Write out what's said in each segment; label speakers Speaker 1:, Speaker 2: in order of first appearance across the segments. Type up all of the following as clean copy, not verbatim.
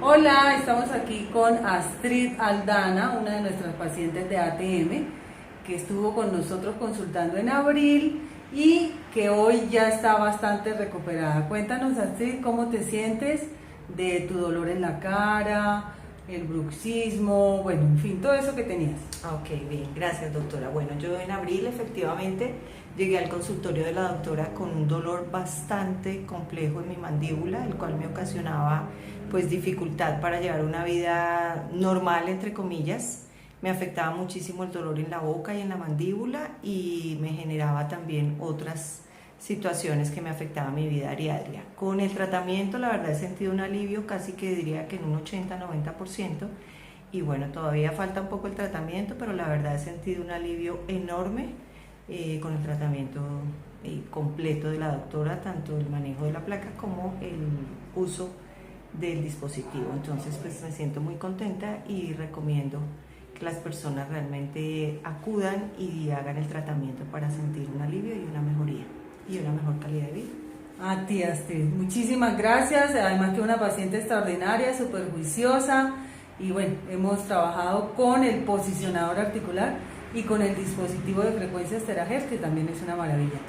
Speaker 1: Hola, estamos aquí con Astrid Aldana, una de nuestras pacientes de ATM, que estuvo con nosotros consultando en abril y que hoy ya está bastante recuperada. Cuéntanos, Astrid, cómo te sientes de tu dolor en la cara, el bruxismo, bueno, en fin, todo eso que tenías.
Speaker 2: Ok, bien, gracias doctora. Bueno, yo en abril efectivamente llegué al consultorio de la doctora con un dolor bastante complejo en mi mandíbula, el cual me ocasionaba pues dificultad para llevar una vida normal, entre comillas. Me afectaba muchísimo el dolor en la boca y en la mandíbula y me generaba también otras situaciones que me afectaban mi vida diaria. Con el tratamiento la verdad he sentido un alivio, casi que diría que en un 80-90%. Y bueno, todavía falta un poco el tratamiento, pero la verdad he sentido un alivio enorme con el tratamiento completo de la doctora, tanto el manejo de la placa como el uso del dispositivo. Entonces pues me siento muy contenta y recomiendo que las personas realmente acudan y hagan el tratamiento para sentir un alivio y una mejoría y una mejor calidad de vida.
Speaker 1: A ti, Astrid, muchísimas gracias, además que una paciente extraordinaria, súper juiciosa. Y bueno, hemos trabajado con el posicionador articular y con el dispositivo de frecuencias terahertz, que también es una maravilla.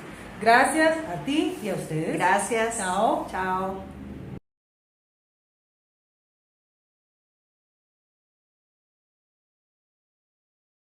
Speaker 1: Gracias a ti y a ustedes.
Speaker 2: Gracias.
Speaker 1: Chao.
Speaker 2: Chao.